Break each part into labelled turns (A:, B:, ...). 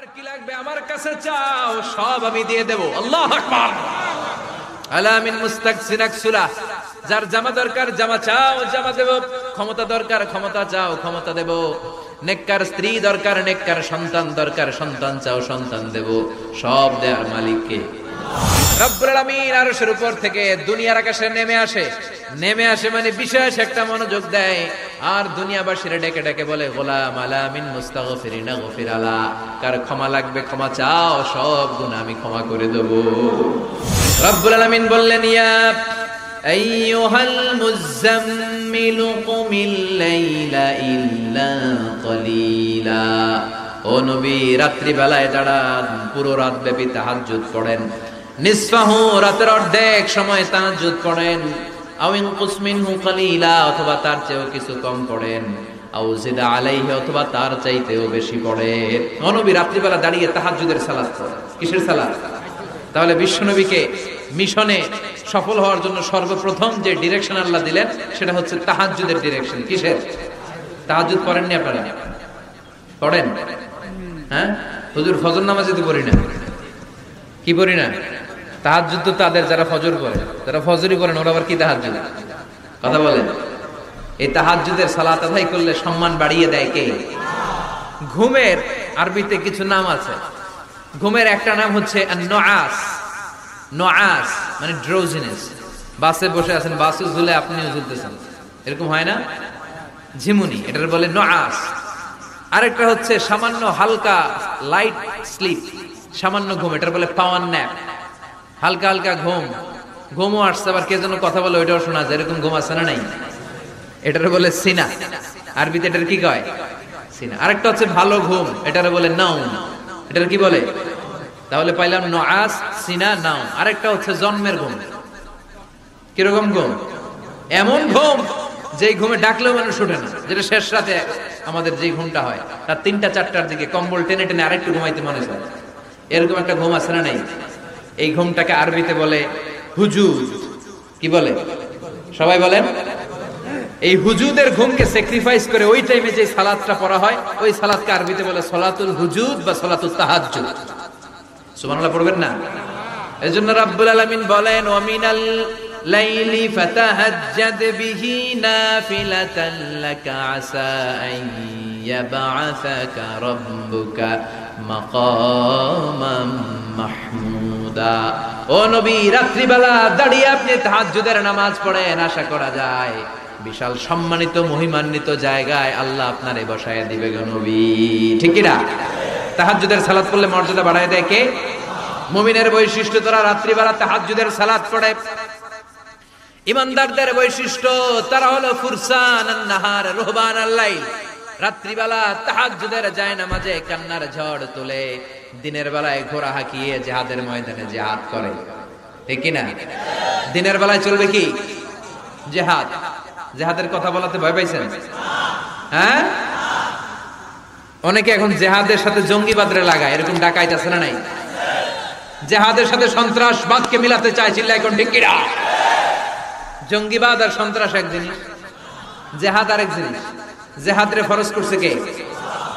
A: আর কি লাগবে আমার কাছে চাও, সব আমি দিয়ে দেব। আল্লাহু আকবার। আলা মিন মুস্তাকসিরাক সুলা, যার জামা দরকার জামা চাও, জামা দেব। ক্ষমতা দরকার ক্ষমতা চাও, ক্ষমতা দেব। নেককার স্ত্রী দরকার, নেককার সন্তান দরকার, সন্তান চাও, সন্তান দেব। সব দেওয়ার মালিককে রব্বুল আলামিন আরশের উপর থেকে দুনিয়ার আকাশে নেমে আসে মানে বিশেষ একটা মনোযোগ দেয়, আর দুনিয়াবাসীরা ডেকে ডেকে বলে, গোলাম আলা মিন মুস্তাগফিরিনা গফির আলা, কার ক্ষমা লাগবে ক্ষমা চাও, সব গুনাহ আমি ক্ষমা করে দেব। রব্বুল আলামিন বললেন, ইয়া আইয়ুহাল মুযাম্মিলু কুমিল লাইলা ইল্লা কলিলা, ও নবী রাত্রি বেলায় দাঁড়ান, পুরো রাত ব্যাপী তাহাজ্জুদ পড়েন। নিসফাহু, রাতের অর্ধেক সময় তাহাজ্জুদ পড়েন। আও ইনকুস মিনহু কালিলা, অথবা তার চেয়েও কিছু কম পড়েন। আও জিদা আলাইহি, অথবা তার চাইতেও বেশি পড়েন। ও নবী রাত্রিবেলা দাঁড়িয়ে তাহাজ্জুদের সালাত পড়েন। কিসের সালাত? তাহলে বিশ্বনবীকে মিশনে সফল হওয়ার জন্য সর্বপ্রথম যে ডিরেকশন আল্লাহ দিলেন সেটা হচ্ছে তাহাজ্জুদের ডিরেকশন। কিসের? তাহাজ্জুদ পড়েননি আপনারা? পড়েন? হ্যাঁ হুজুর, ফজর নামাজে তো পড়ি না। কি পড়ি না? তাহাজ্জুদ তো তাদের যারা ফজর পড়ে, যারা ফজরই পড়েন, ওরা আবার কি তাহাজ্জুদ? কথা বলেন। এই তাহাজ্জুদের সালাত আদায় করলে সম্মান বাড়িয়ে দেয় কে? ঘুমের আরবিতে কিছু নাম আছে। ঘুমের একটা নাম হচ্ছে নুআস। নুআস মানে ড্রোজিনেস। বাসে বসে আছেন, বাসে ঝুলে আপনিও ঝুলতেছেন, এরকম হয় না? ঝিমুনি, এটার বলে নুআস। আরেকটা হচ্ছে সামান্য হালকা লাইট স্লিপ, সামান্য ঘুম, এটার বলে পাওয়ার ন্যাপ। হালকা হালকা ঘুমও আসছে, আবার কে যেন কথা বলে ওইটাও শোনা যায়, এরকম ঘুম আছে না নাই? এটার বলে সিনা। আরবিতে এটার কি কয়? সিনা। আরেকটা হচ্ছে ভালো ঘুম, এটার বলে নাউম। এটার কি বলে? তাহলে পাইলাম নুআস, সিনা, নাউম। আরেকটা হচ্ছে জন্মের ঘুম। কিরকম ঘুম? এমন ঘুম যে ঘুমে ডাকলেও মানুষ উঠে না, যেটা শেষ রাতে আমাদের যে ঘুমটা হয়, তার 3টা-4টার দিকে কম্বল টেনে টেনে আরেকটু ঘুমাইতে মনে হয়, এরকম একটা ঘুম আছে না নাই? এই ঘুমটাকে আরবিতে বলে হুজুদ। কি বলে? সবাই বলেন। এই হুজুদের ঘুমকে স্যাক্রিফাইস করে ওই টাইমে যে সালাতটা পড়া হয়, ওই সালাতকে আরবিতে বলে সলাতুল হুজুদ বা সলাতুত তাহাজ্জুদ। সুবহানাল্লাহ পড়বেন না? এজন্য রাব্বুল আলামিন বলেন, ওয়া মিনাল লাইলি ফাতাহাজ্জাদ বিহি নাফিলাতান লাকা আসা আন ইয়াবআসাকা রাব্বুকা মাকামাম মাহমুদা। ও নবী রাত্রিবেলা দাঁড়িয়ে আপনি তাহাজ্জুদের নামাজ পড়েন, আশা করা যায় বিশাল সম্মানিত মহিমান্বিত জায়গায় আল্লাহ আপনারে বসায় দিবে গো নবী। ঠিক কি না? তাহাজ্জুদের সালাত পড়লে মর্যাদা বাড়ায় দেয় কে? মুমিনের বৈশিষ্ট্য, তারা রাত্রিবেলা তাহাজ্জুদের সালাত পড়ে। ইমানদারদের বৈশিষ্ট্য, তারা হলো ফুরসানান নাহার রুহবানাল লাইল। রাত্রিবেলা তাহাজ্জুদের জায়নামাজে কান্নার ঝড় তোলে, দিনের বেলায় ঘোড়া হাঁকিয়ে জিহাদের ময়দানে জিহাদ করে। ঠিক কি না? দিনের বেলায় চলবে কি? জিহাদ। জিহাদের কথা বলাতে ভয় পাইছেন? হ্যাঁ, অনেকে এখন জিহাদের সাথে জঙ্গিবাদরে লাগায়, এরকম ডাকাইত আছে না নাই? জিহাদের সাথে সন্ত্রাসবাদকে মিলাতে চায়, চিল্লা এখন ঠিক কিনা? জঙ্গিবাদ আর সন্ত্রাস এক জিনিস, জিহাদ আরেক জিনিস। জিহাদরে ফরজ করছে কে?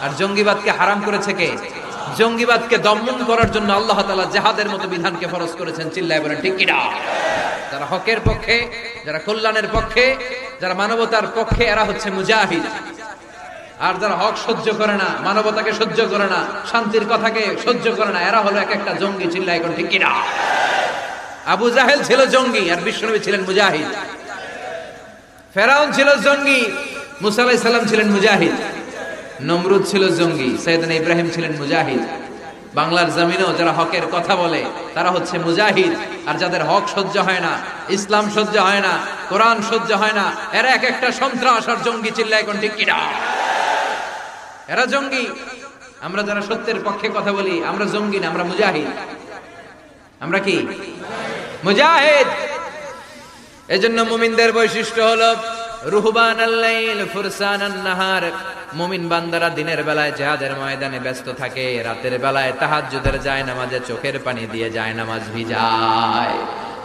A: আর জঙ্গিবাদকে হারাম করেছে কে? জঙ্গিবাদকে দমন করার জন্য আল্লাহ তাআলা জিহাদের মতো বিধানকে ফরজ করেছেন। চিল্লায় বলেন ঠিক কিনা? যারা হকের পক্ষে, যারা কল্যাণের পক্ষে, যারা মানবতার পক্ষে, এরা হচ্ছে মুজাহিদ। আর যারা হক সহ্য করে না, মানবতাকে সহ্য করে না, শান্তির কথাকে সহ্য করে না, এরা হলো এক একটা জঙ্গি। চিল্লায় এখন ঠিক কিনা? আবু জাহেল ছিল জঙ্গি আর বিশ্বনবী ছিলেন মুজাহিদ। ফেরাউন ছিল জঙ্গি, মুসা আলাইহিস সালাম ছিলেন মুজাহিদ। নমরুদ ছিল জঙ্গি, সাইয়েদনা ইব্রাহিম ছিলেন মুজাহিদ। বাংলার জমিনেও যারা হকের কথা বলে তারা হচ্ছে মুজাহিদ। আর যাদের হক সহ্য হয় না, ইসলাম সহ্য হয় না, কোরআন সহ্য হয় না, এরা এক একটা সন্ত্রাস আর জঙ্গি। চিল্লায় এখন ঠিক কিনা? এরা জঙ্গি। আমরা যারা সত্যের পক্ষে কথা বলি, আমরা জঙ্গি না, আমরা মুজাহিদ। আমরা কি? মুজাহিদ। এজন্য মুমিনদের বৈশিষ্ট্য হলো রুহবানাল লাইল ফুরসানান নাহার। মুমিন বান্দারা দিনের বেলায় জিহাদের ময়দানে ব্যস্ত থাকে, রাতের বেলায় তাহাজ্জুদের জায়নামাজে চোখের পানি দিয়ে জায়নামাজ ভিজায়।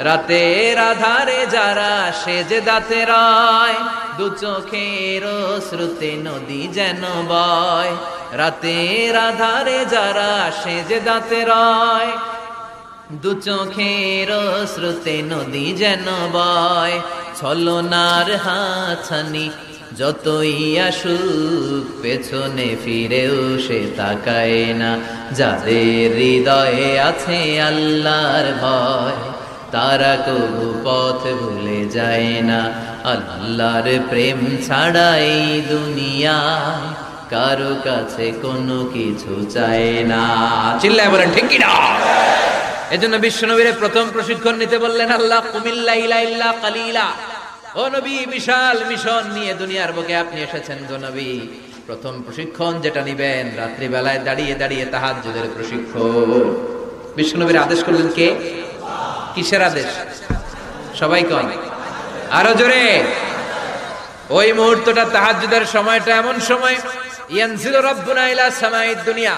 A: রাতের আধারে যারা সেজদাতে রয়, দু চোখের শ্রুতে নদী যেন বয়, রাতের আধারে যারা সেজে দাতে রয়। দু চোখের শ্রুতে নদী যেন বয়, ছলনার হাতছানি যতই আসুক পেছনে ফিরেও সে তাকায় না। যাদের হৃদয়ে আছে আল্লাহর ভয়, তারা কবু পথ ভুলে যায় না। আল্লাহর প্রেম ছাড়া এই দুনিয়ায় কারো কাছে কোনো কিছু চায় না। চিল্লায় বলেন ঠিক কিনা? এজন্য বিশ্বনবীর প্রথম প্রশিক্ষণ নিতে বললেন আল্লাহ, কুমিল লাইলা ইল্লা কালিলা। ও নবী, বিশাল মিশন নিয়ে দুনিয়ার বুকে আপনি এসেছেন গো নবী। প্রথম প্রশিক্ষণ যেটা নিবেন, রাত্রি বেলায় দাঁড়িয়ে দাঁড়িয়ে তাহাজ্জুদের প্রশিক্ষণ। বিশ্বনবীর আদেশ করলেন কে? কিসের আদেশ? সবাই কন আরো জোরে। ওই মুহূর্তটা তাহাজ্জুদের সময়টা এমন সময়, ইয়ানজিলু রাব্বুনা ইলা সামাইদ দুনিয়া,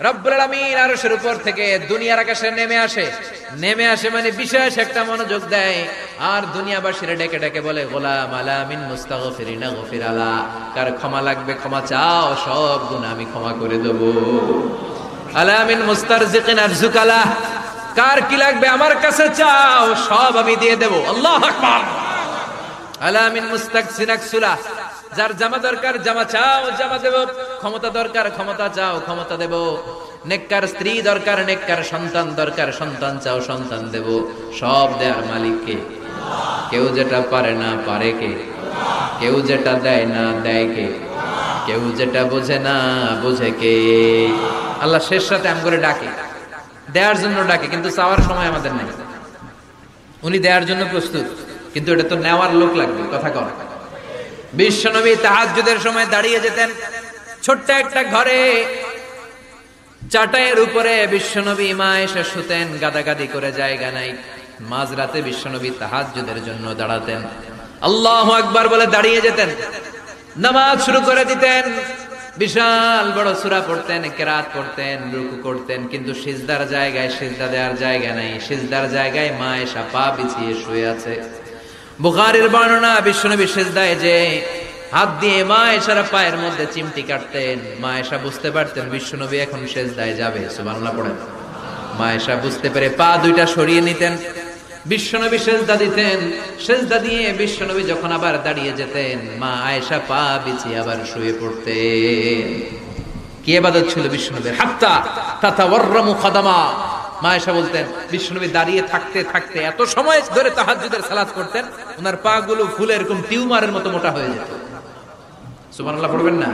A: রব্বুল আলামিন আরশের উপর থেকে দুনিয়ার আকাশে নেমে আসে। নেমে আসে মানে বিশেষ একটা মনোযোগ দেয়, আর দুনিয়াবাসীরা ডেকে ডেকে বলে, গোলাম আলা মিন মুস্তাগফিরিনা গফির আলা, কার ক্ষমা লাগবে ক্ষমা চাও, সব গুনাহ আমি ক্ষমা করে দেব। আলা মিন মুস্তারজিকিন আরজুক আলা, কার কি লাগবে আমার কাছে চাও, সব আমি দিয়ে দেব। আল্লাহু আকবার। আলা মিন মুস্তাকসিন আকসুলা, যার জামা দরকার জামা চাও জামা দেব, ক্ষমতা দরকার ক্ষমতা চাও ক্ষমতা দেব, নেককার স্ত্রী দরকার নেককার সন্তান দরকার সন্তান চাও সন্তান দেব। সব দেয়ার মালিক কে? কেউ যেটা পারে না পারে কে? কেউ যেটা দেয় না দেয় কে? কেউ যেটা বোঝে না বোঝে কে? আল্লাহ শেষ রাতে আম করে ডাকে, দেওয়ার জন্য ডাকে, কিন্তু চাওয়ার সময় আমাদের নাই। উনি দেওয়ার জন্য প্রস্তুত, কিন্তু এটা তো নেওয়ার লোক লাগবে। কথা কর। বিশ্বনবী তাহাজ্জুদের সময় দাঁড়িয়ে যেতেন ছোট্ট একটা ঘরে, চাটাইয়ের উপরে বিশ্বনবী মা এসে শুতেন, গাদাগাদি করে জায়গা নাই। মাঝরাতে বিশ্বনবী তাহাজ্জুদের জন্য দাঁড়াতেন, আল্লাহু আকবার বলে দাঁড়িয়ে যেতেন, নামাজ শুরু করে দিতেন। বিশাল বড় সূরা পড়তেন, কিরাত করতেন, রুকু করতেন, কিন্তু সিজদার জায়গায় সিজদা দেওয়ার জায়গা নাই। সিজদার জায়গায় মা এসে পা বিছিয়ে শুয়ে আছে। বুখারীর বর্ণনা, বিশ্বনবী সিজদায় যে হাত দিয়ে মা এসার পায়ের মধ্যে চিমটি কাটতেন, মা এসা বুঝতে পারতেন বিশ্বনবী এখন সিজদায় যাবে। সুবহানাল্লাহ পড়েন। মা এসা বুঝতে পেরে পা দুইটা সরিয়ে নিতেন, বিশ্বনবী সিজদা দিতেন। সিজদা দিয়ে বিশ্বনবী যখন আবার দাঁড়িয়ে যেতেন, মা আয়েশা পা বিছিয়ে আবার শুয়ে পড়তেন। কি ইবাদত ছিল বিশ্বনবীর! হাত্তা তাতাওয়াররামু খাদামা। মা আয়েশা বলতেন বিশ্বনবী দাঁড়িয়ে থাকতে থাকতে এত সময় ধরে তাহাজ্জুদের সালাত করতেন, ওনার পা গুলো ফুলে এরকম টিউমারের মতো মোটা হয়ে যেত। সুবহানাল্লাহ পড়বেন না?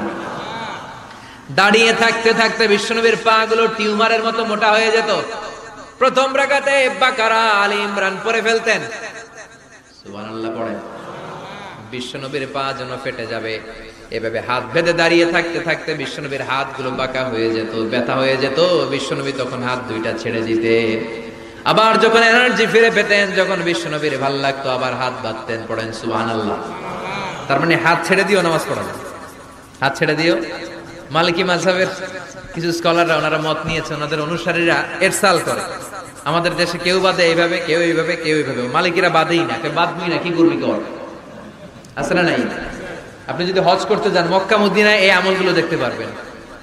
A: দাঁড়িয়ে থাকতে থাকতে বিশ্বনবীর পা গুলো টিউমারের মতো মোটা হয়ে যেত। প্রথম রাকাতে বাকারা আলী ইমরান পড়ে ফেলতেন। সুবহানাল্লাহ পড়েন। বিশ্বনবীর পা যেন ফেটে যাবে, এভাবে হাত বেঁধে দাঁড়িয়ে থাকতে থাকতে বিশ্বনবীর হাতগুলো বাঁকা হয়ে যেত, ব্যথা হয়ে যেত। বিশ্বনবী তখন হাত দুইটা ছেড়ে দিতেন। আবার যখন এনার্জি ফিরে পেতেন, যখন বিশ্বনবীর ভাল লাগতো, আবার হাত বাঁধতেন। পড়েন সুবহানাল্লাহ। তার মানে হাত ছেড়ে দিও নামাজ পড়াবে, হাত ছেড়ে দিও। মালিকি মাযহাবের কিছু স্কলাররা ওনারা মত নিয়েছে, ওনাদের অনুসারীরা এরসাল করে, আমাদের দেশে কেউ বাদে এইভাবে, কেউ এইভাবে, কেউ এইভাবে। মালিকিরা বাদেই না, কেউ বাদবি না, কি করবি কর। আছে না নাই? আপনি যদি হজ করতে যান মক্কা মদিনায় এই আমলগুলো দেখতে পারবেন।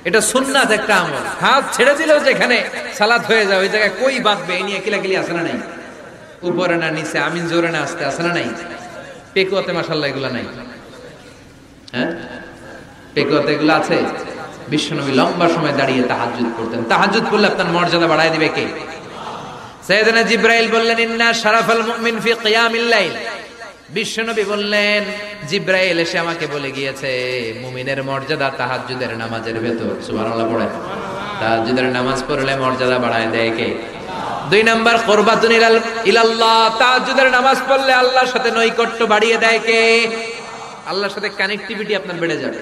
A: এটা সুন্নাত একটা আমল। হাত ছেড়ে দিলেও যেখানে সালাত হয়ে যায় ওই জায়গায় কই বাঁধবে এই নিয়ে কিলাকিলি আছে না নাই? উপরে না নিচে, আমিন জোরে না আসতে, আছে না নাই? পেকুয়াতে মাশাআল্লাহ এগুলো নাই। হ্যাঁ, পেকুয়াতে এগুলো আছে। বিশ্বনবী লম্বা সময় দাঁড়িয়ে তাহাজ্জুদ করতেন। তাহাজ্জুদ করলে আপনার মর্যাদা বাড়ায় দিবে কে? সাইয়েদনা জিবরাইল বললেন, ইন্না শারাফাল মুমিন ফি কিয়ামিল লাইল। বিশ্বনবী বললেন, জিবরাইল এসে আমাকে বলে গিয়েছে মুমিনের মর্যাদা তাহাজ্জুদের নামাজের ভেতর। সুবহানাল্লাহ পড়েন। তাহাজ্জুদের নামাজ পড়লে মর্যাদা বাড়ায় দেয় কে? 2 নাম্বার কুরবাতুন ইলাল্লাহ। তাহাজ্জুদের নামাজ পড়লে আল্লাহর সাথে নৈকট্য বাড়িয়ে দেয় কে? আল্লাহর সাথে কানেক্টিভিটি আপনার বেড়ে যাবে।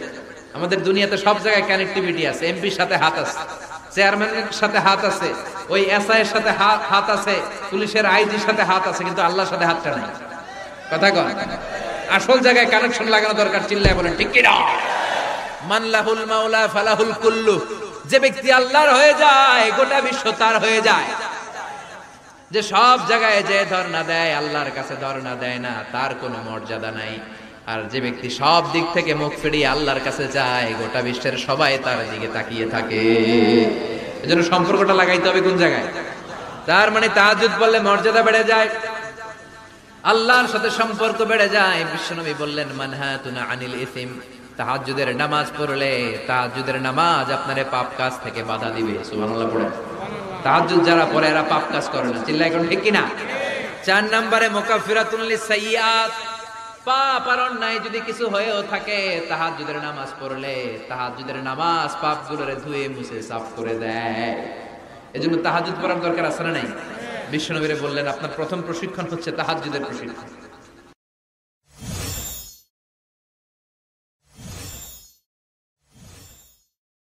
A: আমাদের দুনিয়াতে সব জায়গায় কানেক্টিভিটি আছে। এমপির সাথে হাত আছে, চেয়ারম্যানের সাথে হাত আছে, ওই এসআই এর সাথে হাত আছে, পুলিশের আইজির সাথে হাত আছে, কিন্তু আল্লাহর সাথে হাতটা নাই। কথা কন। আসল জায়গায় কানেকশন লাগানো দরকার। চিল্লায় বলেন ঠিক কি না? মান লাহুল মাওলা ফালাহুল কুল্লু। যে ব্যক্তি আল্লাহর হয়ে যায় গোটা বিশ্ব তার হয়ে যায়। যে সব জায়গায় যে ধর্ণা দেয় আল্লাহর কাছে ধর্ণা দেয় না, তার কোনো মর্যাদা নাই। আর যে ব্যক্তি সব দিক থেকে মুখ ফিরিয়ে আল্লাহর কাছে যায়, গোটা বিশ্বের সবাই তার দিকে তাকিয়ে থাকে। এজন্য সম্পর্কটা লাগাইতে হবে কোন জায়গায়? তার মানে তাহাজ্জুদ পড়লে মর্যাদা বেড়ে যায়, আল্লাহর সাথে সম্পর্ক বেড়ে যায়। বিশ্বনবী বললেন, মানহাতুনা আনিল ইসিম, তাহাজ্জুদের নামাজ পড়লে তাহাজ্জুদের নামাজ আপনারে পাপ কাজ থেকে বাধা দিবে। সুবহানাল্লাহ পড়ে। তাহাজ্জুদ যারা পড়ে এরা পাপ কাজ করে না। চিল্লায় কোন ঠিক কিনা? 4 নম্বরে মুকাফফিরাতুন লিসাইয়্যাত, পাপ আর অন্যায় যদি কিছু হয়েও থাকে, তাহাজ্জুদের নামাজ পড়লে তাহাজ্জুদের নামাজ পাপগুলোরে ধুয়ে মুছে সাফ করে দেয়। এজন্য তাহাজ্জুদ পড়ার দরকার আছে না নাই? বিশ্বনবী বললেন, আপনার প্রথম প্রশিক্ষণ হচ্ছে তাহাজ্জুদের প্রশিক্ষণ।